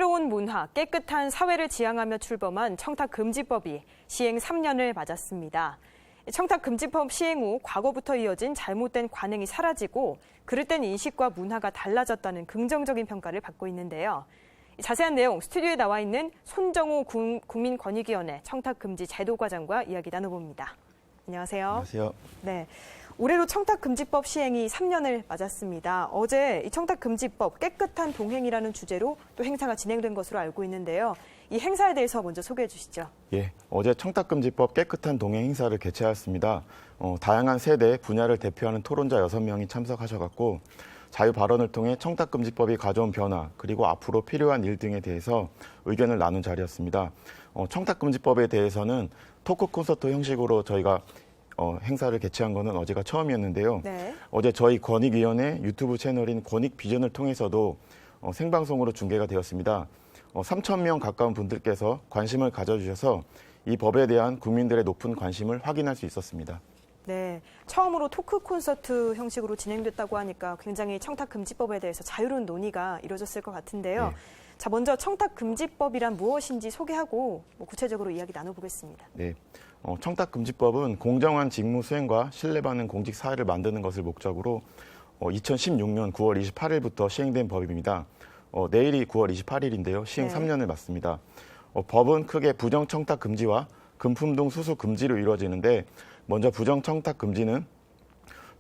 새로운 문화, 깨끗한 사회를 지향하며 출범한 청탁금지법이 시행 3년을 맞았습니다. 청탁금지법 시행 후 과거부터 이어진 잘못된 관행이 사라지고 그릇된 인식과 문화가 달라졌다는 긍정적인 평가를 받고 있는데요. 자세한 내용 스튜디오에 나와 있는 손정우 국민권익위원회 청탁금지 제도과장과 이야기 나눠봅니다. 안녕하세요. 안녕하세요. 네. 올해로 청탁금지법 시행이 3년을 맞았습니다. 어제 이 청탁금지법 깨끗한 동행이라는 주제로 또 행사가 진행된 것으로 알고 있는데요. 이 행사에 대해서 먼저 소개해 주시죠. 예, 어제 청탁금지법 깨끗한 동행 행사를 개최하였습니다. 다양한 세대, 분야를 대표하는 토론자 6명이 참석하셔갖고 자유 발언을 통해 청탁금지법이 가져온 변화, 그리고 앞으로 필요한 일 등에 대해서 의견을 나눈 자리였습니다. 청탁금지법에 대해서는 토크 콘서트 형식으로 저희가 행사를 개최한 것은 어제가 처음이었는데요. 네. 어제 저희 권익위원회 유튜브 채널인 권익비전을 통해서도 생방송으로 중계가 되었습니다. 3,000명 가까운 분들께서 관심을 가져주셔서 이 법에 대한 국민들의 높은 관심을 확인할 수 있었습니다. 네, 처음으로 토크 콘서트 형식으로 진행됐다고 하니까 굉장히 청탁금지법에 대해서 자유로운 논의가 이루어졌을 것 같은데요. 네. 자, 먼저 청탁금지법이란 무엇인지 소개하고 구체적으로 이야기 나눠보겠습니다. 네, 청탁금지법은 공정한 직무 수행과 신뢰받는 공직 사회를 만드는 것을 목적으로 2016년 9월 28일부터 시행된 법입니다. 내일이 9월 28일인데요. 시행 네. 3년을 맞습니다. 법은 크게 부정청탁 금지와 금품등 수수 금지로 이루어지는데 먼저 부정청탁 금지는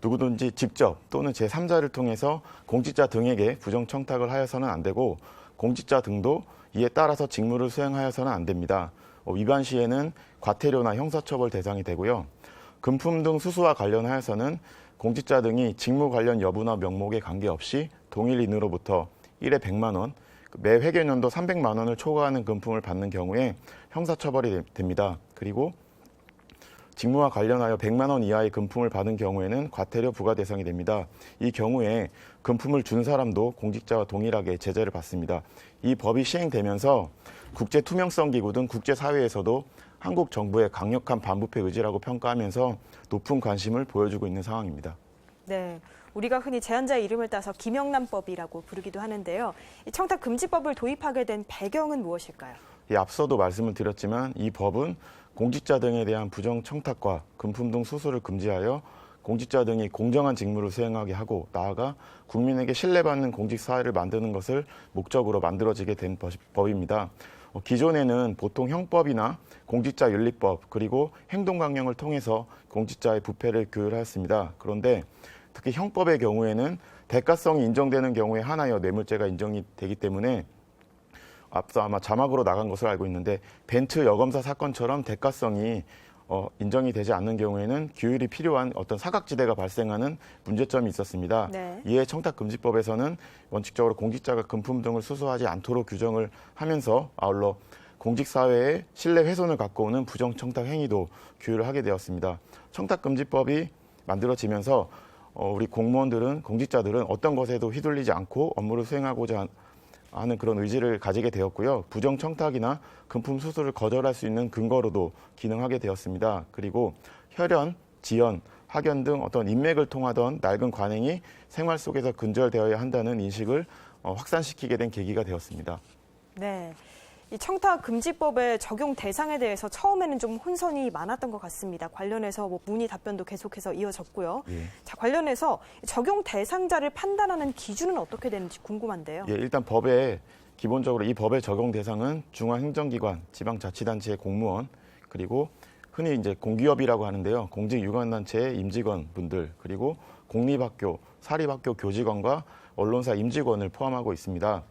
누구든지 직접 또는 제3자를 통해서 공직자 등에게 부정청탁을 하여서는 안 되고 공직자 등도 이에 따라서 직무를 수행하여서는 안 됩니다. 위반 시에는 과태료나 형사처벌 대상이 되고요. 금품등 수수와 관련하여서는 공직자 등이 직무 관련 여부나 명목에 관계없이 동일인으로부터 1회 100만 원, 매 회계연도 300만 원을 초과하는 금품을 받는 경우에 형사처벌이 됩니다. 그리고 직무와 관련하여 100만 원 이하의 금품을 받은 경우에는 과태료 부과 대상이 됩니다. 이 경우에 금품을 준 사람도 공직자와 동일하게 제재를 받습니다. 이 법이 시행되면서 국제투명성기구 등 국제사회에서도 한국 정부의 강력한 반부패 의지라고 평가하면서 높은 관심을 보여주고 있는 상황입니다. 네, 우리가 흔히 제한자의 이름을 따서 김영란법이라고 부르기도 하는데요. 이 청탁금지법을 도입하게 된 배경은 무엇일까요? 앞서도 말씀을 드렸지만 이 법은 공직자 등에 대한 부정청탁과 금품 등 수수를 금지하여 공직자 등이 공정한 직무를 수행하게 하고 나아가 국민에게 신뢰받는 공직사회를 만드는 것을 목적으로 만들어지게 된 법입니다. 기존에는 보통 형법이나 공직자윤리법 그리고 행동강령을 통해서 공직자의 부패를 규율하였습니다. 그런데 특히 형법의 경우에는 대가성이 인정되는 경우에 하나여 뇌물죄가 인정이 되기 때문에 앞서 아마 자막으로 나간 것으로 알고 있는데 벤츠 여검사 사건처럼 대가성이 인정이 되지 않는 경우에는 규율이 필요한 어떤 사각지대가 발생하는 문제점이 있었습니다. 네. 이에 청탁금지법에서는 원칙적으로 공직자가 금품 등을 수수하지 않도록 규정을 하면서 아울러 공직사회의 신뢰 훼손을 갖고 오는 부정청탁 행위도 규율을 하게 되었습니다. 청탁금지법이 만들어지면서 우리 공무원들은 공직자들은 어떤 것에도 휘둘리지 않고 업무를 수행하고자 하는 그런 의지를 가지게 되었고요. 부정청탁이나 금품 수수를 거절할 수 있는 근거로도 기능하게 되었습니다. 그리고 혈연, 지연, 학연 등 어떤 인맥을 통하던 낡은 관행이 생활 속에서 근절되어야 한다는 인식을 확산시키게 된 계기가 되었습니다. 네. 이 청탁금지법의 적용 대상에 대해서 처음에는 좀 혼선이 많았던 것 같습니다. 관련해서 문의 답변도 계속해서 이어졌고요. 예. 자, 관련해서 적용 대상자를 판단하는 기준은 어떻게 되는지 궁금한데요. 예, 일단 법에 기본적으로 이 법의 적용 대상은 중앙행정기관, 지방자치단체의 공무원, 그리고 흔히 이제 공기업이라고 하는데요. 공직유관단체의 임직원 분들, 그리고 공립학교, 사립학교 교직원과 언론사 임직원을 포함하고 있습니다.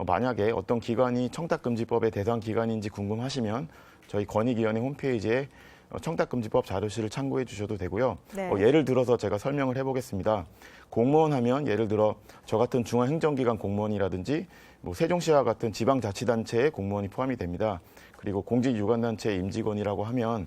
만약에 어떤 기관이 청탁금지법의 대상 기관인지 궁금하시면 저희 권익위원회 홈페이지에 청탁금지법 자료실을 참고해 주셔도 되고요. 네. 예를 들어서 제가 설명을 해보겠습니다. 공무원 하면 예를 들어 저 같은 중앙행정기관 공무원이라든지 세종시와 같은 지방자치단체의 공무원이 포함이 됩니다. 그리고 공직유관단체의 임직원이라고 하면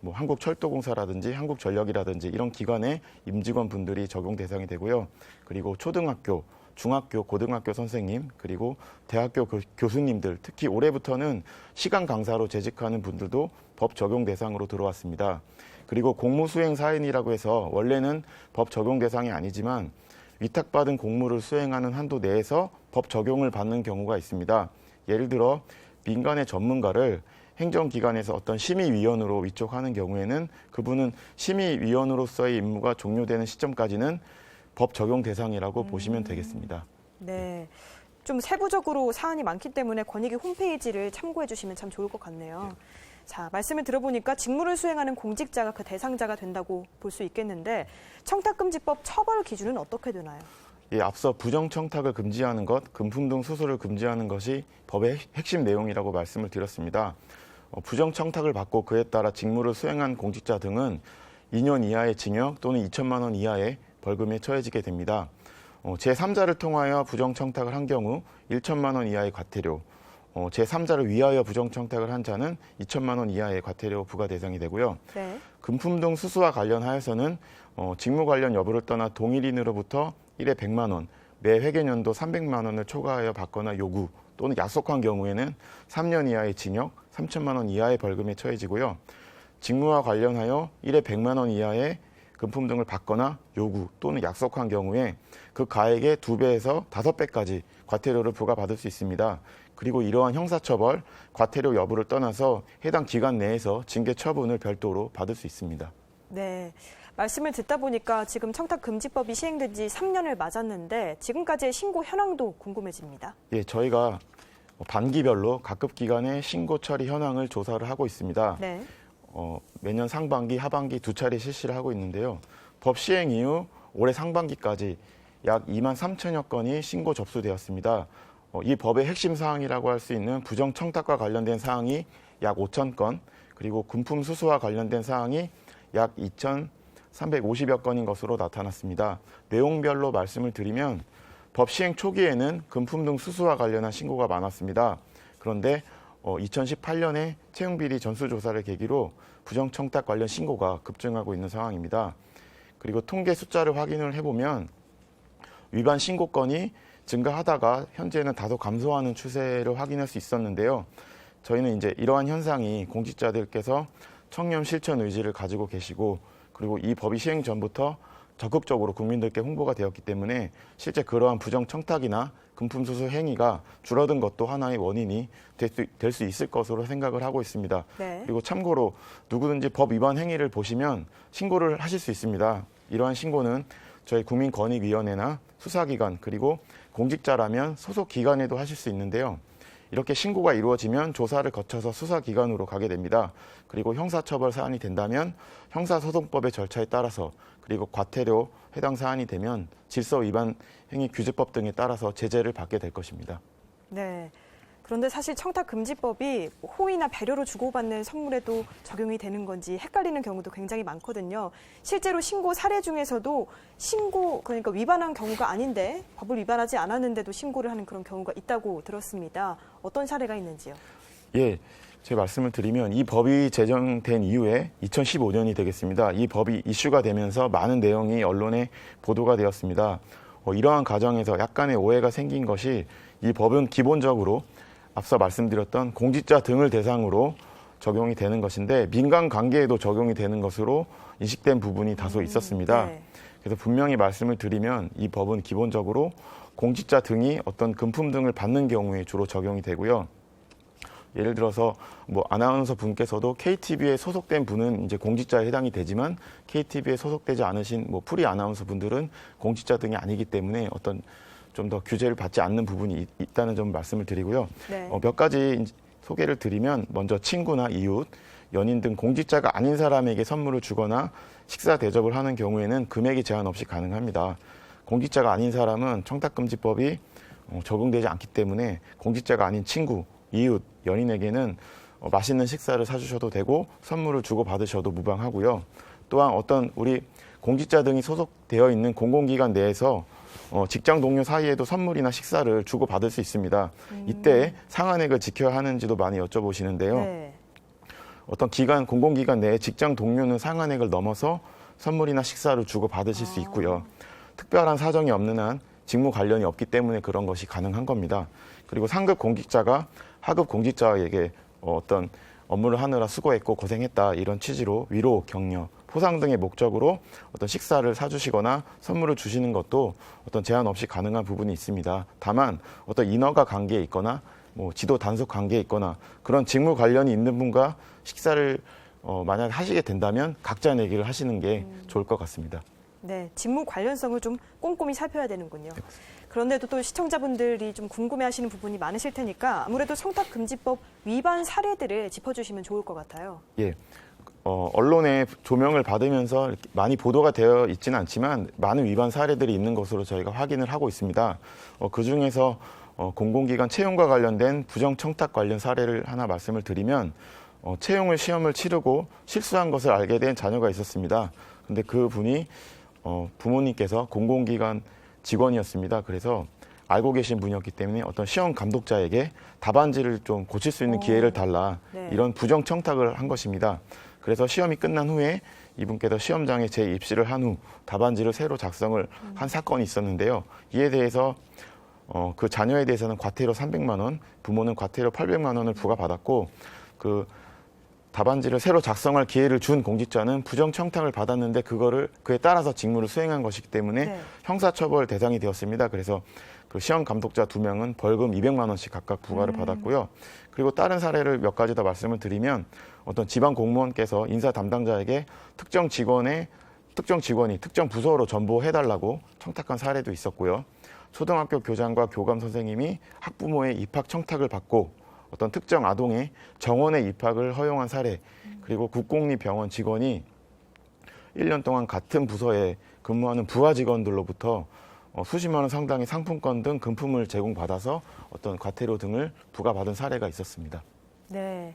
한국철도공사라든지 한국전력이라든지 이런 기관의 임직원 분들이 적용 대상이 되고요. 그리고 초등학교, 중학교, 고등학교 선생님, 그리고 대학교 교수님들, 특히 올해부터는 시간 강사로 재직하는 분들도 법 적용 대상으로 들어왔습니다. 그리고 공무수행 사인이라고 해서 원래는 법 적용 대상이 아니지만 위탁받은 공무를 수행하는 한도 내에서 법 적용을 받는 경우가 있습니다. 예를 들어 민간의 전문가를 행정기관에서 어떤 심의위원으로 위촉하는 경우에는 그분은 심의위원으로서의 임무가 종료되는 시점까지는 법 적용 대상이라고 보시면 되겠습니다. 네. 좀 세부적으로 사안이 많기 때문에 권익위 홈페이지를 참고해 주시면 참 좋을 것 같네요. 자, 말씀을 들어보니까 직무를 수행하는 공직자가 그 대상자가 된다고 볼 수 있겠는데 청탁금지법 처벌 기준은 어떻게 되나요? 예, 앞서 부정청탁을 금지하는 것, 금품 등 수수를 금지하는 것이 법의 핵심 내용이라고 말씀을 드렸습니다. 부정청탁을 받고 그에 따라 직무를 수행한 공직자 등은 2년 이하의 징역 또는 2천만 원 이하의 벌금에 처해지게 됩니다. 제3자를 통하여 부정청탁을 한 경우 1천만 원 이하의 과태료, 제3자를 위하여 부정청탁을 한 자는 2천만 원 이하의 과태료 부과 대상이 되고요. 네. 금품 등 수수와 관련하여서는 직무 관련 여부를 떠나 동일인으로부터 1회 100만 원, 매 회계년도 300만 원을 초과하여 받거나 요구 또는 약속한 경우에는 3년 이하의 징역, 3천만 원 이하의 벌금에 처해지고요. 직무와 관련하여 1회 100만 원 이하의 금품 등을 받거나 요구 또는 약속한 경우에 그 가액의 2배에서 5배까지 과태료를 부과받을 수 있습니다. 그리고 이러한 형사처벌, 과태료 여부를 떠나서 해당 기간 내에서 징계 처분을 별도로 받을 수 있습니다. 네. 말씀을 듣다 보니까 지금 청탁금지법이 시행된 지 3년을 맞았는데 지금까지의 신고 현황도 궁금해집니다. 예, 저희가 반기별로 각급 기관의 신고 처리 현황을 조사를 하고 있습니다. 네. 매년 상반기, 하반기 두 차례 실시를 하고 있는데요. 법 시행 이후 올해 상반기까지 약 2만 3천여 건이 신고 접수되었습니다. 이 법의 핵심 사항이라고 할 수 있는 부정청탁과 관련된 사항이 약 5천 건, 그리고 금품 수수와 관련된 사항이 약 2,350여 건인 것으로 나타났습니다. 내용별로 말씀을 드리면 법 시행 초기에는 금품 등 수수와 관련한 신고가 많았습니다. 그런데 2018년에 채용비리 전수조사를 계기로 부정청탁 관련 신고가 급증하고 있는 상황입니다. 그리고 통계 숫자를 확인을 해보면 위반 신고 건이 증가하다가 현재는 다소 감소하는 추세를 확인할 수 있었는데요. 저희는 이제 이러한 현상이 공직자들께서 청렴 실천 의지를 가지고 계시고 그리고 이 법이 시행 전부터 적극적으로 국민들께 홍보가 되었기 때문에 실제 그러한 부정청탁이나 금품수수 행위가 줄어든 것도 하나의 원인이 될 수 있을 것으로 생각을 하고 있습니다. 네. 그리고 참고로 누구든지 법 위반 행위를 보시면 신고를 하실 수 있습니다. 이러한 신고는 저희 국민권익위원회나 수사기관 그리고 공직자라면 소속기관에도 하실 수 있는데요. 이렇게 신고가 이루어지면 조사를 거쳐서 수사기관으로 가게 됩니다. 그리고 형사처벌 사안이 된다면 형사소송법의 절차에 따라서 그리고 과태료 해당 사안이 되면 질서위반 행위 규제법 등에 따라서 제재를 받게 될 것입니다. 네. 그런데 사실 청탁금지법이 호의나 배려로 주고받는 선물에도 적용이 되는 건지 헷갈리는 경우도 굉장히 많거든요. 실제로 신고 사례 중에서도 그러니까 위반한 경우가 아닌데 법을 위반하지 않았는데도 신고를 하는 그런 경우가 있다고 들었습니다. 어떤 사례가 있는지요? 예, 제 말씀을 드리면 이 법이 제정된 이후에 2015년이 되겠습니다. 이 법이 이슈가 되면서 많은 내용이 언론에 보도가 되었습니다. 이러한 과정에서 약간의 오해가 생긴 것이 이 법은 기본적으로 앞서 말씀드렸던 공직자 등을 대상으로 적용이 되는 것인데 민간 관계에도 적용이 되는 것으로 인식된 부분이 다소 있었습니다. 네. 그래서 분명히 말씀을 드리면 이 법은 기본적으로 공직자 등이 어떤 금품 등을 받는 경우에 주로 적용이 되고요. 예를 들어서 아나운서 분께서도 KTV에 소속된 분은 이제 공직자에 해당이 되지만 KTV에 소속되지 않으신 프리 아나운서 분들은 공직자 등이 아니기 때문에 어떤 좀 더 규제를 받지 않는 부분이 있다는 점 말씀을 드리고요. 네. 몇 가지 소개를 드리면 먼저 친구나 이웃, 연인 등 공직자가 아닌 사람에게 선물을 주거나 식사 대접을 하는 경우에는 금액이 제한 없이 가능합니다. 공직자가 아닌 사람은 청탁금지법이 적용되지 않기 때문에 공직자가 아닌 친구, 이웃, 연인에게는 맛있는 식사를 사주셔도 되고 선물을 주고 받으셔도 무방하고요. 또한 어떤 우리 공직자 등이 소속되어 있는 공공기관 내에서 직장 동료 사이에도 선물이나 식사를 주고 받을 수 있습니다. 이때 상한액을 지켜야 하는지도 많이 여쭤보시는데요. 네. 어떤 공공기관 내에 직장 동료는 상한액을 넘어서 선물이나 식사를 주고 받으실 수 있고요. 특별한 사정이 없는 한 직무 관련이 없기 때문에 그런 것이 가능한 겁니다. 그리고 상급 공직자가 하급 공직자에게 어떤 업무를 하느라 수고했고 고생했다 이런 취지로 위로, 격려, 포상 등의 목적으로 어떤 식사를 사주시거나 선물을 주시는 것도 어떤 제한 없이 가능한 부분이 있습니다. 다만 어떤 인허가 관계에 있거나 뭐 지도 단속 관계에 있거나 그런 직무 관련이 있는 분과 식사를 만약 하시게 된다면 각자 내기를 하시는 게 좋을 것 같습니다. 네, 직무 관련성을 좀 꼼꼼히 살펴야 되는군요. 그런데도 또 시청자분들이 좀 궁금해하시는 부분이 많으실 테니까 아무래도 청탁금지법 위반 사례들을 짚어주시면 좋을 것 같아요. 예. 언론의 조명을 받으면서 이렇게 많이 보도가 되어 있지는 않지만 많은 위반 사례들이 있는 것으로 저희가 확인을 하고 있습니다. 그중에서 공공기관 채용과 관련된 부정청탁 관련 사례를 하나 말씀을 드리면 채용을 시험을 치르고 실수한 것을 알게 된 자녀가 있었습니다. 근데 그 분이 부모님께서 공공기관 직원이었습니다. 그래서 알고 계신 분이었기 때문에 어떤 시험 감독자에게 답안지를 좀 고칠 수 있는 기회를 달라 네. 이런 부정청탁을 한 것입니다. 그래서 시험이 끝난 후에 이분께서 시험장에 재입시를 한 후 답안지를 새로 작성을 한 사건이 있었는데요. 이에 대해서 그 자녀에 대해서는 과태료 300만 원, 부모는 과태료 800만 원을 부과받았고 그 답안지를 새로 작성할 기회를 준 공직자는 부정청탁을 받았는데 그에 따라서 직무를 수행한 것이기 때문에 네. 형사처벌 대상이 되었습니다. 그래서 그 시험 감독자 2명은 벌금 200만 원씩 각각 부과를 받았고요. 그리고 다른 사례를 몇 가지 더 말씀을 드리면 어떤 지방 공무원께서 인사 담당자에게 특정 직원이 특정 부서로 전보해달라고 청탁한 사례도 있었고요. 초등학교 교장과 교감 선생님이 학부모의 입학 청탁을 받고 어떤 특정 아동의 정원에 입학을 허용한 사례, 그리고 국공립병원 직원이 1년 동안 같은 부서에 근무하는 부하 직원들로부터 수십만 원 상당의 상품권 등 금품을 제공받아서 어떤 과태료 등을 부과받은 사례가 있었습니다. 네.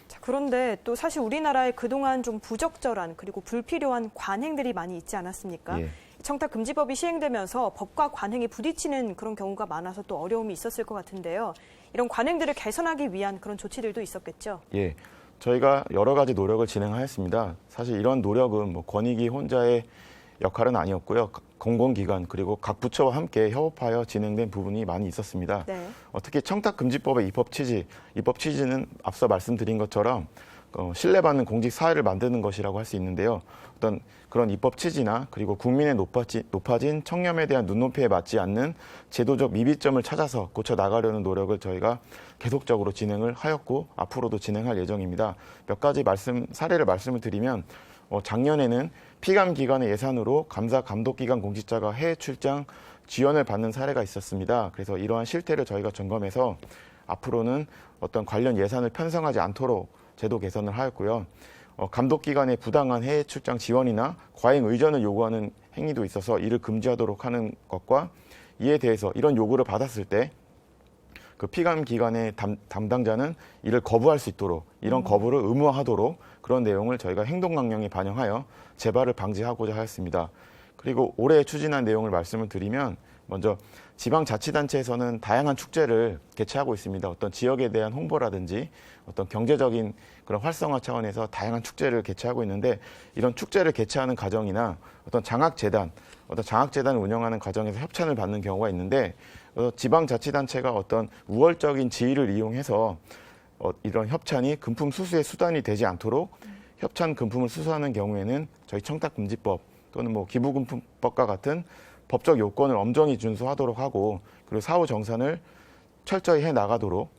자, 그런데 또 사실 우리나라에 그동안 좀 부적절한 그리고 불필요한 관행들이 많이 있지 않았습니까? 예. 청탁금지법이 시행되면서 법과 관행이 부딪히는 그런 경우가 많아서 또 어려움이 있었을 것 같은데요. 이런 관행들을 개선하기 위한 그런 조치들도 있었겠죠? 예, 저희가 여러 가지 노력을 진행하였습니다. 사실 이런 노력은 뭐 권익위 혼자의 역할은 아니었고요. 공공기관 그리고 각 부처와 함께 협업하여 진행된 부분이 많이 있었습니다. 네. 특히 청탁금지법의 입법 취지는 앞서 말씀드린 것처럼 신뢰받는 공직 사회를 만드는 것이라고 할 수 있는데요. 어떤 그런 입법 취지나 그리고 국민의 높아진 청렴에 대한 눈높이에 맞지 않는 제도적 미비점을 찾아서 고쳐 나가려는 노력을 저희가 계속적으로 진행을 하였고 앞으로도 진행할 예정입니다. 몇 가지 사례를 말씀을 드리면 작년에는 피감기관의 예산으로 감사 감독기관 공직자가 해외 출장 지원을 받는 사례가 있었습니다. 그래서 이러한 실태를 저희가 점검해서 앞으로는 어떤 관련 예산을 편성하지 않도록 제도 개선을 하였고요. 감독기관의 부당한 해외 출장 지원이나 과잉 의전을 요구하는 행위도 있어서 이를 금지하도록 하는 것과 이에 대해서 이런 요구를 받았을 때 그 피감기관의 담당자는 이를 거부할 수 있도록 이런 거부를 의무화하도록 그런 내용을 저희가 행동강령에 반영하여 재발을 방지하고자 하였습니다. 그리고 올해 추진한 내용을 말씀을 드리면 먼저 지방자치단체에서는 다양한 축제를 개최하고 있습니다. 어떤 지역에 대한 홍보라든지 어떤 경제적인 그런 활성화 차원에서 다양한 축제를 개최하고 있는데 이런 축제를 개최하는 과정이나 어떤 장학재단을 운영하는 과정에서 협찬을 받는 경우가 있는데 지방자치단체가 어떤 우월적인 지위를 이용해서 이런 협찬이 금품 수수의 수단이 되지 않도록 협찬 금품을 수수하는 경우에는 저희 청탁금지법 또는 뭐 기부금품법과 같은 법적 요건을 엄정히 준수하도록 하고 그리고 사후 정산을 철저히 해 나가도록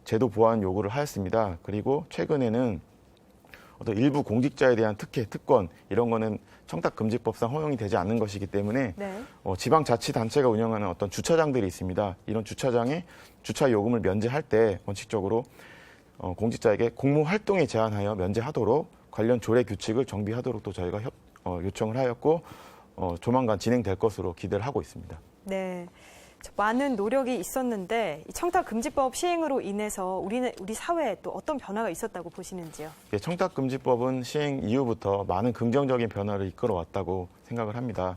제도 보완 요구를 하였습니다. 그리고 최근에는 어떤 일부 공직자에 대한 특혜, 특권 이런 거는 청탁금지법상 허용이 되지 않는 것이기 때문에 네. 지방자치단체가 운영하는 어떤 주차장들이 있습니다. 이런 주차장에 주차 요금을 면제할 때 원칙적으로 공직자에게 공무 활동에 제한하여 면제하도록 관련 조례 규칙을 정비하도록 또 저희가 요청을 하였고 조만간 진행될 것으로 기대를 하고 있습니다. 네. 많은 노력이 있었는데 이 청탁금지법 시행으로 인해서 우리 사회에 또 어떤 변화가 있었다고 보시는지요? 예, 청탁금지법은 시행 이후부터 많은 긍정적인 변화를 이끌어왔다고 생각을 합니다.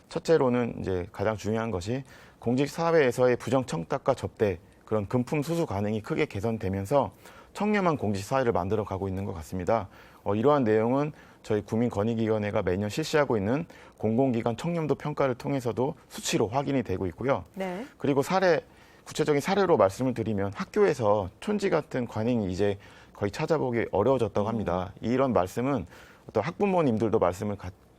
첫째로는 이제 가장 중요한 것이 공직 사회에서의 부정 청탁과 접대 그런 금품 수수 관행이 크게 개선되면서 청렴한 공직 사회를 만들어가고 있는 것 같습니다. 이러한 내용은 저희 국민권익위원회가 매년 실시하고 있는 공공기관 청렴도 평가를 통해서도 수치로 확인이 되고 있고요. 네. 그리고 구체적인 사례로 말씀을 드리면 학교에서 촌지 같은 관행이 이제 거의 찾아보기 어려워졌다고 합니다. 이런 말씀은 어떤 학부모님들도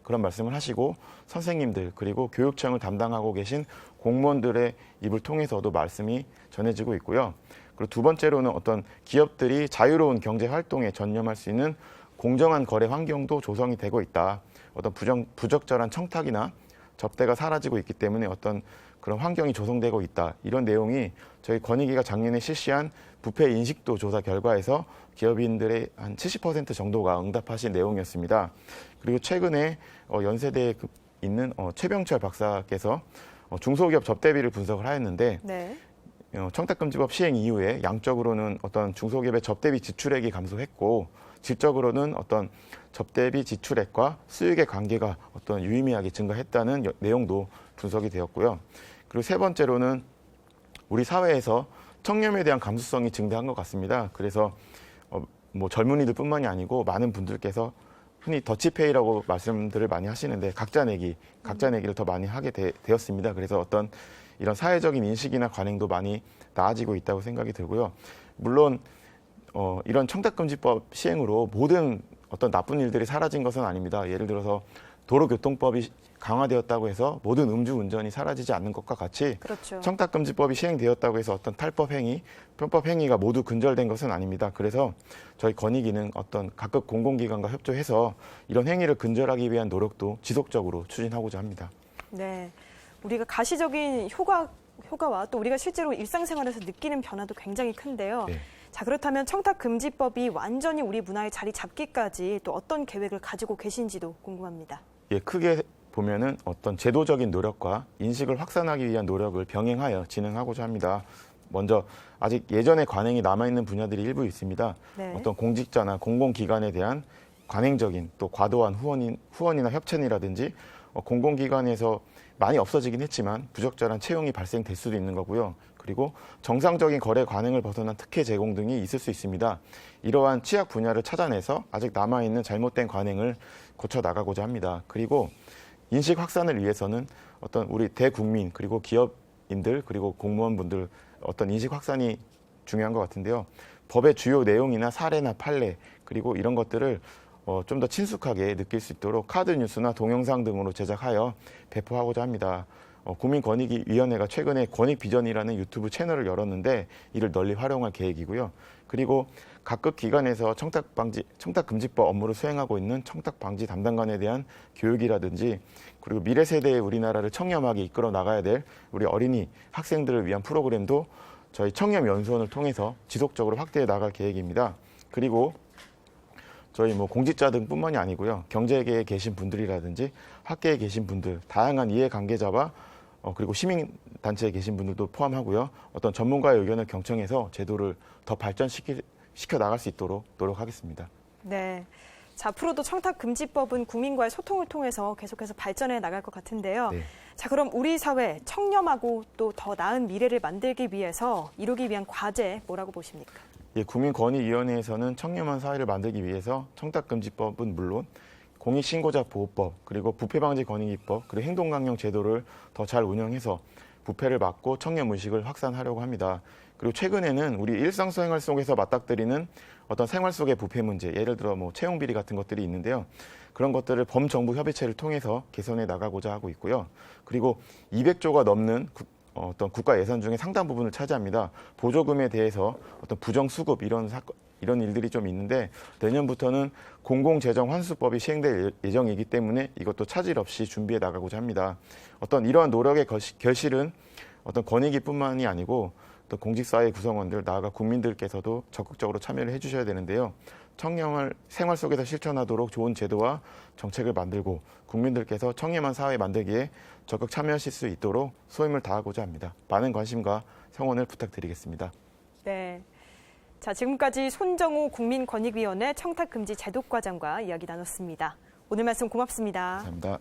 그런 말씀을 하시고 선생님들 그리고 교육청을 담당하고 계신 공무원들의 입을 통해서도 말씀이 전해지고 있고요. 그리고 두 번째로는 어떤 기업들이 자유로운 경제 활동에 전념할 수 있는 공정한 거래 환경도 조성이 되고 있다. 어떤 부적절한 청탁이나 접대가 사라지고 있기 때문에 어떤 그런 환경이 조성되고 있다. 이런 내용이 저희 권익위가 작년에 실시한 부패 인식도 조사 결과에서 기업인들의 한 70% 정도가 응답하신 내용이었습니다. 그리고 최근에 연세대에 있는 최병철 박사께서 중소기업 접대비를 분석을 하였는데 네. 청탁금지법 시행 이후에 양적으로는 어떤 중소기업의 접대비 지출액이 감소했고 질적으로는 어떤 접대비 지출액과 수익의 관계가 어떤 유의미하게 증가했다는 내용도 분석이 되었고요. 그리고 세 번째로는 우리 사회에서 청렴에 대한 감수성이 증대한 것 같습니다. 그래서 뭐 젊은이들뿐만이 아니고 많은 분들께서 흔히 더치페이라고 말씀들을 많이 하시는데 각자 내기를 더 많이 하게 되었습니다. 그래서 어떤 이런 사회적인 인식이나 관행도 많이 나아지고 있다고 생각이 들고요. 물론 이런 청탁금지법 시행으로 모든 어떤 나쁜 일들이 사라진 것은 아닙니다. 예를 들어서 도로교통법이 강화되었다고 해서 모든 음주운전이 사라지지 않는 것과 같이 그렇죠. 청탁금지법이 시행되었다고 해서 어떤 탈법 행위, 편법 행위가 모두 근절된 것은 아닙니다. 그래서 저희 권익위는 어떤 각급 공공기관과 협조해서 이런 행위를 근절하기 위한 노력도 지속적으로 추진하고자 합니다. 네, 우리가 가시적인 효과와 또 우리가 실제로 일상생활에서 느끼는 변화도 굉장히 큰데요. 네. 자, 그렇다면 청탁금지법이 완전히 우리 문화에 자리 잡기까지 또 어떤 계획을 가지고 계신지도 궁금합니다. 예, 크게 보면은 어떤 제도적인 노력과 인식을 확산하기 위한 노력을 병행하여 진행하고자 합니다. 먼저 아직 예전의 관행이 남아있는 분야들이 일부 있습니다. 네. 어떤 공직자나 공공기관에 대한 관행적인 또 과도한 후원이나 협찬이라든지 공공기관에서 많이 없어지긴 했지만 부적절한 채용이 발생될 수도 있는 거고요. 그리고 정상적인 거래 관행을 벗어난 특혜 제공 등이 있을 수 있습니다. 이러한 취약 분야를 찾아내서 아직 남아있는 잘못된 관행을 고쳐 나가고자 합니다. 그리고 인식 확산을 위해서는 어떤 우리 대국민 그리고 기업인들 그리고 공무원분들 어떤 인식 확산이 중요한 것 같은데요. 법의 주요 내용이나 사례나 판례 그리고 이런 것들을 좀 더 친숙하게 느낄 수 있도록 카드 뉴스나 동영상 등으로 제작하여 배포하고자 합니다. 국민권익위원회가 최근에 권익비전이라는 유튜브 채널을 열었는데 이를 널리 활용할 계획이고요. 그리고 각급 기관에서 청탁금지법 업무를 수행하고 있는 청탁방지 담당관에 대한 교육이라든지 그리고 미래 세대의 우리나라를 청렴하게 이끌어 나가야 될 우리 어린이 학생들을 위한 프로그램도 저희 청렴연수원을 통해서 지속적으로 확대해 나갈 계획입니다. 그리고 저희 공직자 등뿐만이 아니고요. 경제계에 계신 분들이라든지 학계에 계신 분들, 다양한 이해관계자와 그리고 시민단체에 계신 분들도 포함하고요. 어떤 전문가의 의견을 경청해서 제도를 더 발전시켜 나갈 수 있도록 노력하겠습니다. 네. 자, 앞으로도 청탁금지법은 국민과의 소통을 통해서 계속해서 발전해 나갈 것 같은데요. 네. 자, 그럼 우리 사회 청렴하고 또 더 나은 미래를 만들기 위해서 이루기 위한 과제 뭐라고 보십니까? 예, 국민권익위원회에서는 청렴한 사회를 만들기 위해서 청탁금지법은 물론 공익신고자 보호법, 그리고 부패방지권익위법, 그리고 행동강령 제도를 더 잘 운영해서 부패를 막고 청렴의식을 확산하려고 합니다. 그리고 최근에는 우리 일상생활 속에서 맞닥뜨리는 어떤 생활 속의 부패 문제, 예를 들어 채용비리 같은 것들이 있는데요. 그런 것들을 범정부 협의체를 통해서 개선해 나가고자 하고 있고요. 그리고 200조가 넘는 어떤 국가 예산 중에 상당 부분을 차지합니다. 보조금에 대해서 어떤 부정수급 이런 일들이 좀 있는데 내년부터는 공공재정환수법이 시행될 예정이기 때문에 이것도 차질 없이 준비해 나가고자 합니다. 어떤 이러한 노력의 결실은 어떤 권익위뿐만이 아니고 또 공직사회 구성원들 나아가 국민들께서도 적극적으로 참여를 해주셔야 되는데요. 청렴을 생활 속에서 실천하도록 좋은 제도와 정책을 만들고 국민들께서 청렴한 사회 만들기에 적극 참여하실 수 있도록 소임을 다하고자 합니다. 많은 관심과 성원을 부탁드리겠습니다. 네. 자, 지금까지 손정우 국민권익위원회 청탁금지 제도과장과 이야기 나눴습니다. 오늘 말씀 고맙습니다. 감사합니다.